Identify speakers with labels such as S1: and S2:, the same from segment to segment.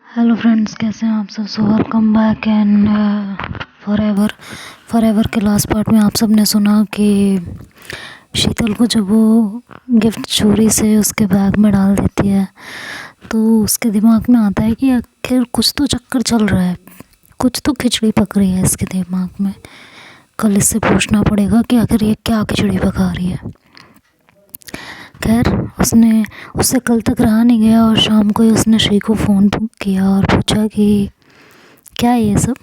S1: Hello friends, कैसे हैं आप सब। So welcome back and forever के लास्ट पार्ट में आप सब ने सुना कि शीतल को जब वो गिफ्ट चोरी से उसके बैग में डाल देती है तो उसके दिमाग में आता है कि आखिर कुछ तो चक्कर चल रहा है, कुछ तो खिचड़ी पक रही है इसके दिमाग में। कल इससे पूछना पड़ेगा कि आखिर ये क्या खिचड़ी पका रही है। खैर, उससे कल तक रहा नहीं गया और शाम को ही उसने श्री को फ़ोन किया और पूछा कि क्या है ये सब।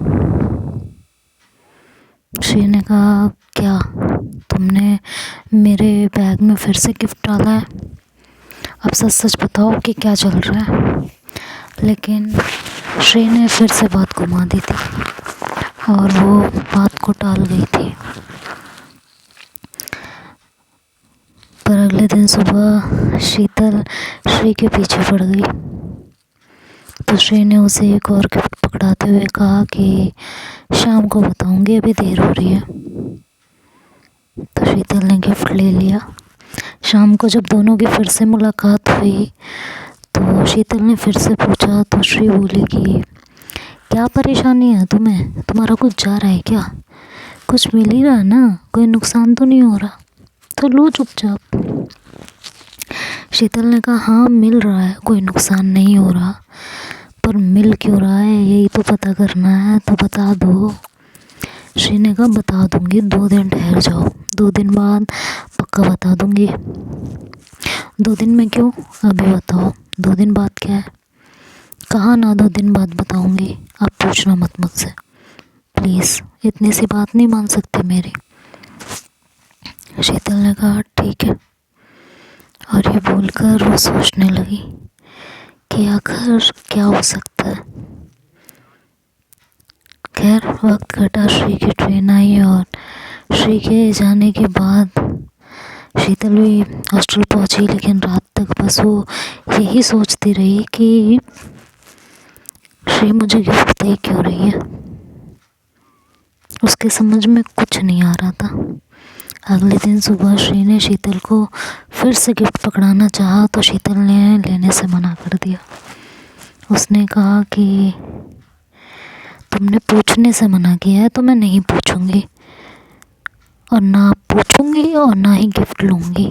S1: श्री ने कहा, क्या तुमने मेरे बैग में फिर से गिफ्ट डाला है? अब सच सच बताओ कि क्या चल रहा है। लेकिन श्री ने फिर से बात घुमा दी थी और वो बात को टाल गई थी। पर अगले दिन सुबह शीतल श्री के पीछे पड़ गई तो श्री ने उसे एक और गिफ्ट पकड़ाते हुए कहा कि शाम को बताऊंगी, अभी देर हो रही है। तो शीतल ने गिफ्ट ले लिया। शाम को जब दोनों की फिर से मुलाकात हुई तो शीतल ने फिर से पूछा तो श्री बोली कि क्या परेशानी है तुम्हें, तुम्हारा कुछ जा रहा है क्या? कुछ मिल ही रहा है ना, कोई नुकसान तो नहीं हो रहा, तो लो चुपचाप। शीतल ने कहा, हाँ मिल रहा है, कोई नुकसान नहीं हो रहा, पर मिल क्यों रहा है यही तो पता करना है, तो बता दो। श्री ने कहा, बता दूंगी, 2 दिन ठहर जाओ, 2 दिन बाद पक्का बता दूंगी। 2 दिन में क्यों, अभी बताओ। 2 दिन बाद क्या है? कहा ना 2 दिन बाद बताऊंगी, आप पूछना मत मुझसे प्लीज़, इतनी सी बात नहीं मान सकते मेरी। शीतल ने कहा, ठीक है। और ये बोलकर वो सोचने लगी कि आखिर क्या हो सकता है। खैर, वक्त कटा, श्री की ट्रेन आई और श्री के जाने के बाद शीतल भी हॉस्टल पहुंची। लेकिन रात तक बस वो यही सोचती रही कि श्री मुझे गिफ्ट दे क्यों रही है। उसके समझ में कुछ नहीं आ रहा था। अगले दिन सुबह श्री ने शीतल को फिर से गिफ्ट पकड़ाना चाहा तो शीतल ने लेने से मना कर दिया। उसने कहा कि तुमने पूछने से मना किया है तो मैं नहीं पूछूंगी, और ना पूछूंगी और ना ही गिफ्ट लूँगी।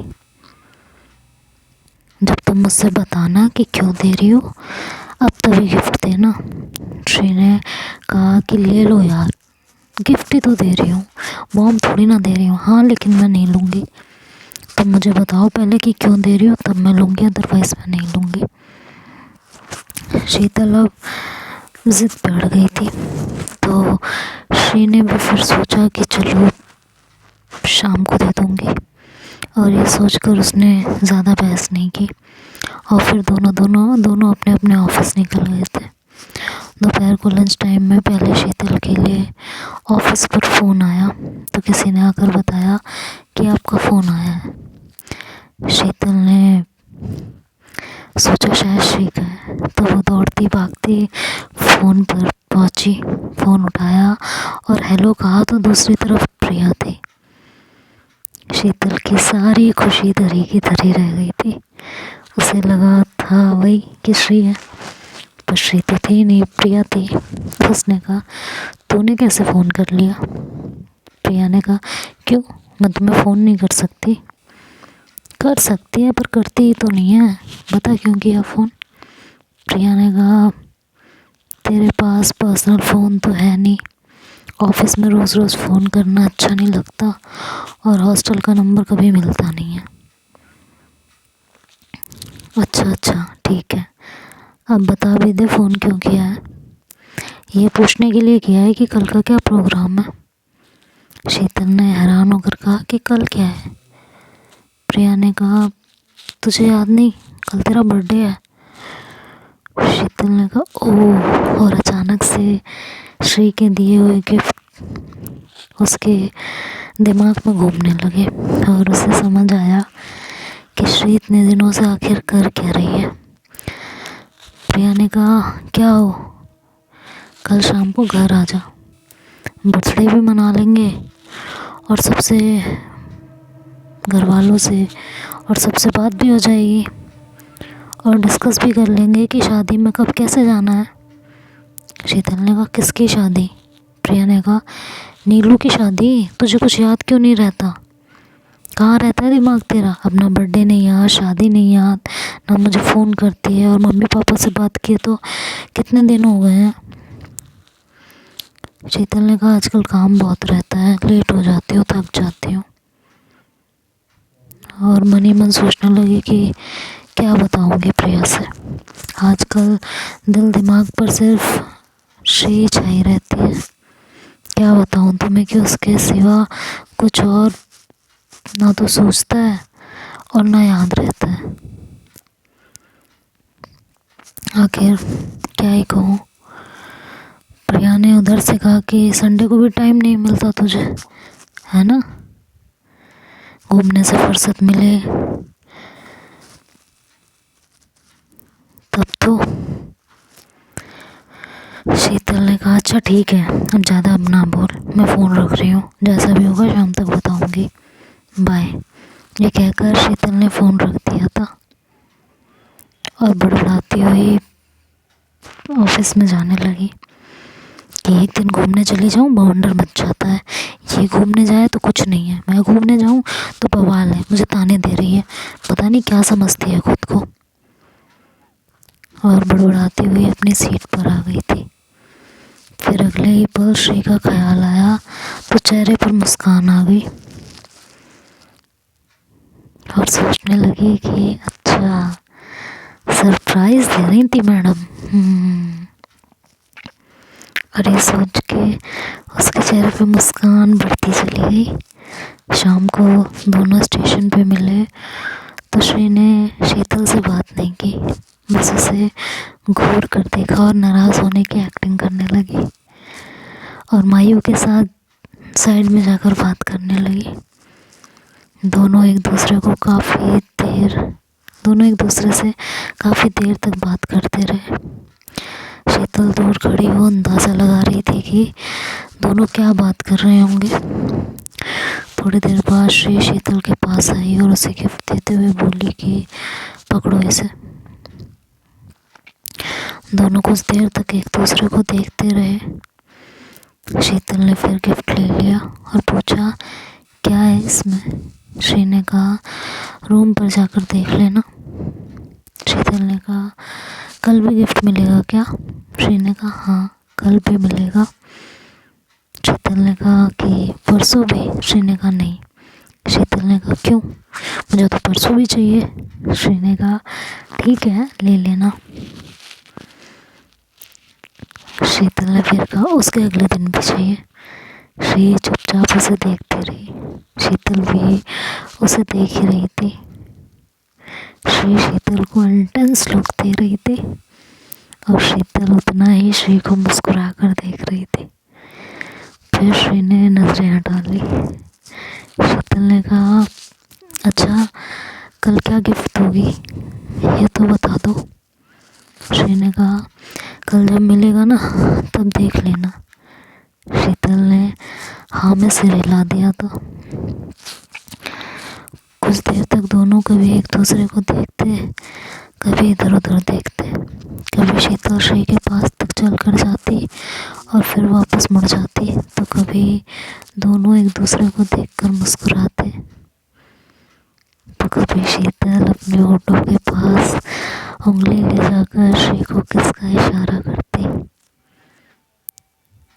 S1: जब तुम मुझसे बताना कि क्यों दे रही हो, अब तभी गिफ्ट देना। श्री ने कहा कि ले लो यार, गिफ्ट ही तो दे रही हूँ, बॉम्ब थोड़ी ना दे रही हूँ। हाँ लेकिन मैं नहीं लूँगी, तुम मुझे बताओ पहले कि क्यों दे रही हो, तब मैं लूँगी, अदरवाइज़ मैं नहीं लूँगी। शीतल अब ज़िद बढ़ गई थी तो श्री ने भी फिर सोचा कि चलो शाम को दे दूँगी, और ये सोचकर उसने ज़्यादा बहस नहीं की और फिर दोनों अपने अपने ऑफिस निकल गए थे। दोपहर को लंच टाइम में पहले शीतल के लिए ऑफिस पर फ़ोन आया तो किसी ने आकर बताया कि आपका फ़ोन आया है। शीतल ने सोचा शायद श्री का है, तो वो दौड़ती भागती फ़ोन पर पहुंची, फ़ोन उठाया और हेलो कहा तो दूसरी तरफ प्रिया थी। शीतल की सारी खुशी धरी की धरी रह गई थी। उसे लगा था वही कि श्री है, पर श्री तो थी नहीं, प्रिया थी। उसने कहा, तूने कैसे फ़ोन कर लिया? प्रिया ने कहा, क्यों, मैं तुम्हें फ़ोन नहीं कर सकती? कर सकती है पर करती ही तो नहीं है, बता क्यों किया फ़ोन? प्रिया ने कहा, तेरे पास पर्सनल फ़ोन तो है नहीं, ऑफिस में रोज़ रोज़ फ़ोन करना अच्छा नहीं लगता, और हॉस्टल का नंबर कभी मिलता नहीं है। अच्छा ठीक है, अब बता भी दे फ़ोन क्यों किया है। ये पूछने के लिए किया है कि कल का क्या प्रोग्राम है। शीतल ने हैरान होकर कहा कि कल क्या है। प्रिया ने कहा, तुझे याद नहीं, कल तेरा बर्थडे है। शीतल ने कहा, ओह, और अचानक से श्री के दिए हुए गिफ्ट उसके दिमाग में घूमने लगे और उसे समझ आया कि श्री इतने दिनों से आखिर कर क्या रही है। प्रिया ने कहा, क्या हो, कल शाम को घर आ जा, बर्थडे भी मना लेंगे और सबसे घर वालों से और सबसे बात भी हो जाएगी और डिस्कस भी कर लेंगे कि शादी में कब कैसे जाना है। शीतल ने कहा किसकी शादी? प्रिया ने कहा नीलू की शादी। तुझे कुछ याद क्यों नहीं रहता? कहाँ रहता है दिमाग तेरा? अपना बर्थडे नहीं याद, शादी नहीं याद, ना मुझे फ़ोन करती है। और मम्मी पापा से बात किए तो कितने दिन हो गए हैं? शीतल ने कहा आजकल काम बहुत रहता है, लेट हो जाती हूँ, थक जाती हूँ। और मन ही मन सोचने लगी कि क्या बताऊँगी प्रिया से। आजकल दिल दिमाग पर सिर्फ श्री छाई रहती है। क्या बताऊँ तुम्हें कि उसके सिवा कुछ और ना तो सोचता है और ना याद रहता है। आखिर क्या ही कहूँ। प्रिया ने उधर से कहा कि संडे को भी टाइम नहीं मिलता तुझे, है ना? घूमने से फुर्सत मिले तब तो। शीतल ने कहा अच्छा ठीक है, अब ज़्यादा अब ना बोल, मैं फ़ोन रख रही हूँ, जैसा भी होगा शाम तक बताऊँगी, बाय। ये कहकर शीतल ने फ़ोन रख दिया था और बड़बड़ाती हुई ऑफिस में जाने लगी कि एक दिन घूमने चली जाऊँ बवंडर मच जाता है, ये घूमने जाए तो कुछ नहीं है, मैं घूमने जाऊँ तो बवाल है, मुझे ताने दे रही है, पता नहीं क्या समझती है खुद को। और बड़बड़ाती हुई अपनी सीट पर आ गई थी। फिर अगले ही पल श्री का ख्याल आया तो चेहरे पर मुस्कान आ गई और सोचने लगी कि अच्छा सरप्राइज दे रही थी मैडम। और ये सोच के उसके चेहरे पे मुस्कान बढ़ती चली गई। शाम को दोनों स्टेशन पे मिले तो श्री ने शीतल से बात नहीं की, बस उसे घूर कर देखा और नाराज़ होने की एक्टिंग करने लगी और मायू के साथ साइड में जाकर बात करने लगी। दोनों एक दूसरे से काफ़ी देर तक बात करते रहे। शीतल दूर खड़ी वो अंदाज़ा लगा रही थी कि दोनों क्या बात कर रहे होंगे। थोड़ी देर बाद श्री शीतल के पास आई और उसे गिफ्ट देते हुए बोली कि पकड़ो इसे। दोनों कुछ देर तक एक दूसरे को देखते रहे। शीतल ने फिर गिफ्ट ले लिया और पूछा क्या है इसमें? श्री ने कहा रूम पर जाकर देख लेना। शीतल ने कहा कल भी गिफ्ट मिलेगा क्या? श्री ने कहा हाँ कल भी मिलेगा। शीतल ने कहा कि परसों भी? श्री ने कहा नहीं। शीतल ने कहा क्यों? मुझे तो परसों भी चाहिए। श्री ने कहा ठीक है ले लेना। शीतल ने फिर कहा उसके अगले दिन भी चाहिए। श्री चुपचाप उसे देखती रही। शीतल भी उसे देख ही रही थी। श्री शीतल को इंटेंस लुक दे रही थी और शीतल उतना ही श्री को मुस्कुरा कर देख रही थी। फिर श्री ने नजरें हटा ली। शीतल ने कहा अच्छा कल क्या गिफ्ट दोगी ये तो बता दो। श्री ने कहा कल जब मिलेगा ना तब देख लेना। शीतल ने हाँ में सिर हिला दिया था। कुछ देर तक दोनों कभी एक दूसरे को देखते, कभी इधर उधर देखते। कभी शीतल श्री के पास तक चल कर जाती और फिर वापस मुड़ जाती, तो कभी दोनों एक दूसरे को देखकर मुस्कुराते, तो कभी शीतल अपने होठों के पास उंगली ले जाकर श्री को किसका इशारा करती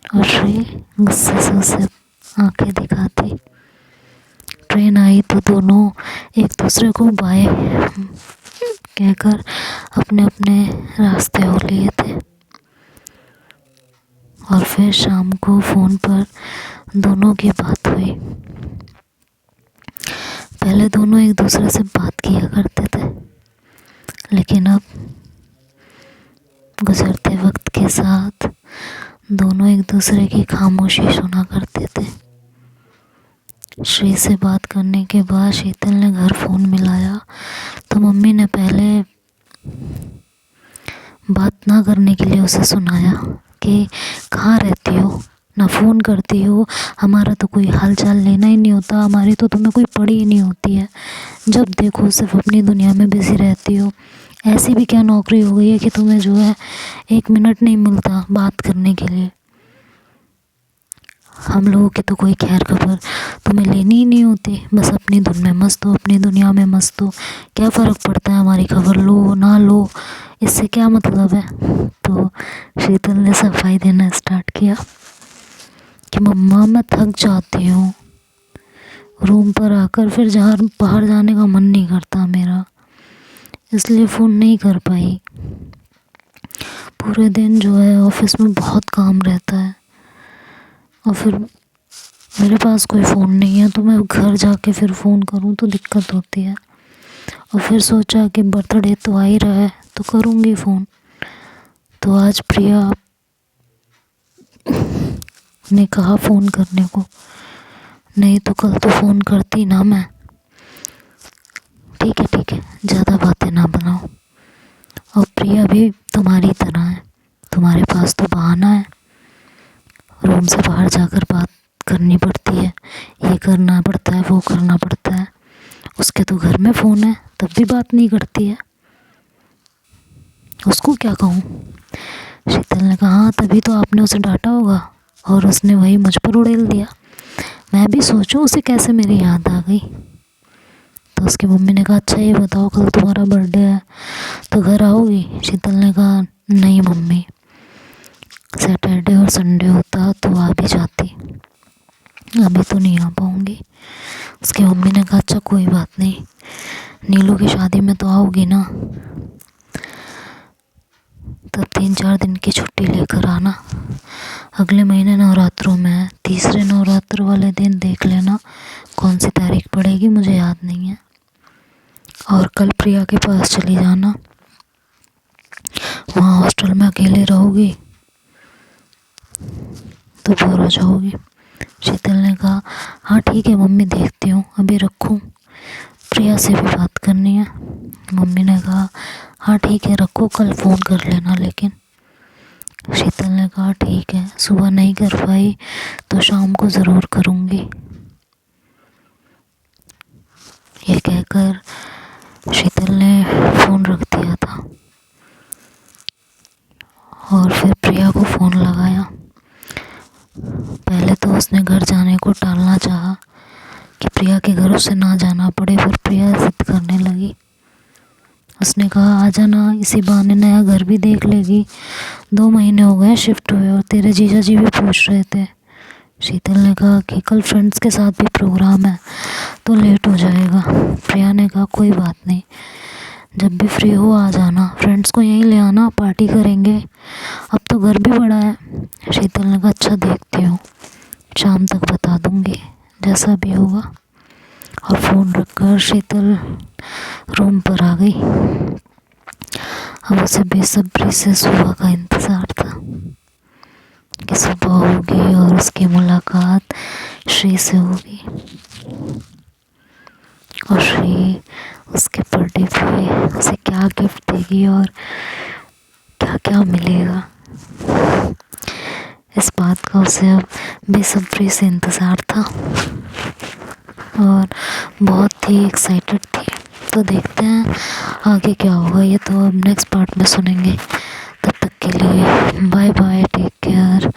S1: और श्री गुस्से से उसे आंखें दिखाती। ट्रेन आई तो दोनों एक दूसरे को बाय कहकर अपने अपने रास्ते हो लिए थे। और फिर शाम को फ़ोन पर दोनों की बात हुई। पहले दोनों एक दूसरे से बात किया करते थे, लेकिन अब गुजरते वक्त के साथ दोनों एक दूसरे की खामोशी सुना करते थे। श्री से बात करने के बाद शीतल ने घर फ़ोन मिलाया तो मम्मी ने पहले बात ना करने के लिए उसे सुनाया कि कहाँ रहती हो, ना फ़ोन करती हो, हमारा तो कोई हाल चाल लेना ही नहीं होता, हमारी तो तुम्हें कोई पड़ी ही नहीं होती है, जब देखो सिर्फ अपनी दुनिया में बिज़ी रहती हो, ऐसी भी क्या नौकरी हो गई है कि तुम्हें जो है 1 मिनट नहीं मिलता बात करने के लिए। हम लोगों की तो कोई खैर खबर तुम्हें लेनी ही नहीं होती, बस अपनी धुन में मस्त हो, अपनी दुनिया में मस्त हो। क्या फ़र्क पड़ता है हमारी खबर लो ना लो, इससे क्या मतलब है। तो शीतल ने सफाई देना स्टार्ट किया कि मम्मा मैं थक जाती हूँ, रूम पर आकर फिर जहाँ बाहर जाने का मन नहीं करता मेरा, इसलिए फ़ोन नहीं कर पाई। पूरे दिन जो है ऑफिस में बहुत काम रहता है और फिर मेरे पास कोई फ़ोन नहीं है, तो मैं घर जाके फिर फ़ोन करूँ तो दिक्कत होती है। और फिर सोचा कि बर्थडे तो आ ही रहा है तो करूँगी फ़ोन। तो आज प्रिया ने कहा फ़ोन करने को, नहीं तो कल तो फ़ोन करती ना मैं। ठीक है, ज़्यादा बातें ना बनाओ। और प्रिया भी तुम्हारी तरह है, तुम्हारे पास तो बहाना है, रूम से बाहर जाकर बात करनी पड़ती है, ये करना पड़ता है वो करना पड़ता है। उसके तो घर में फ़ोन है तब भी बात नहीं करती है, उसको क्या कहूँ। शीतल ने कहा हाँ तभी तो आपने उसे डांटा होगा और उसने वही मुझ पर उड़ेल दिया। मैं भी सोचूं उसे कैसे मेरी याद आ गई। तो उसकी मम्मी ने कहा अच्छा ये बताओ कल तुम्हारा बर्थडे है तो घर आओगी। शीतल ने कहा नहीं मम्मी, सैटरडे और संडे होता तो आ भी जाती, अभी तो नहीं आ पाऊँगी। उसकी मम्मी ने कहा अच्छा कोई बात नहीं, नीलू की शादी में तो आओगी ना, तब 3-4 दिन की छुट्टी लेकर आना। अगले महीने नवरात्रों में है, तीसरे नवरात्र वाले दिन देख लेना कौन सी तारीख पड़ेगी, मुझे याद नहीं है। और कल प्रिया के पास चली जाना, वहाँ हॉस्टल में अकेले रहोगी तो बोर हो जाओगी। शीतल ने कहा हाँ ठीक है मम्मी देखती हूँ, अभी रखूँ, प्रिया से भी बात करनी है। मम्मी ने कहा हाँ ठीक है रखो, कल फ़ोन कर लेना लेकिन। शीतल ने कहा ठीक है, सुबह नहीं कर पाई तो शाम को ज़रूर करूँगी। ये कहकर शीतल ने फ़ोन रख दिया था और फिर प्रिया को फ़ोन लगाया। पहले तो उसने घर जाने को टालना चाहा कि प्रिया के घर उसे ना जाना पड़े, फिर प्रिया जिद करने लगी। उसने कहा आ जाना, इसी बहाने नया घर भी देख लेगी, 2 महीने हो गए शिफ्ट हुए और तेरे जीजा जी भी पूछ रहे थे। शीतल ने कहा कि कल फ्रेंड्स के साथ भी प्रोग्राम है तो लेट हो जाएगा। प्रिया ने कहा कोई बात नहीं, जब भी फ्री हो आ जाना, फ्रेंड्स को यहीं ले आना, पार्टी करेंगे, अब तो घर भी बड़ा है। शीतल ने कहा अच्छा देखती हूँ, शाम तक बता दूँगी जैसा भी होगा। और फ़ोन रखकर शीतल रूम पर आ गई। अब उसे बेसब्री से सुबह का इंतज़ार था कि सुबह होगी और उसकी मुलाकात श्री से होगी और श्री उसके बर्थडे पे उसे क्या गिफ्ट देगी और क्या क्या मिलेगा, इस बात का उसे अब बेसब्री से इंतज़ार था और बहुत ही एक्साइटेड थी। तो देखते हैं आगे क्या होगा, ये तो अब नेक्स्ट पार्ट में सुनेंगे। तब तक के लिए बाय बाय, टेक केयर।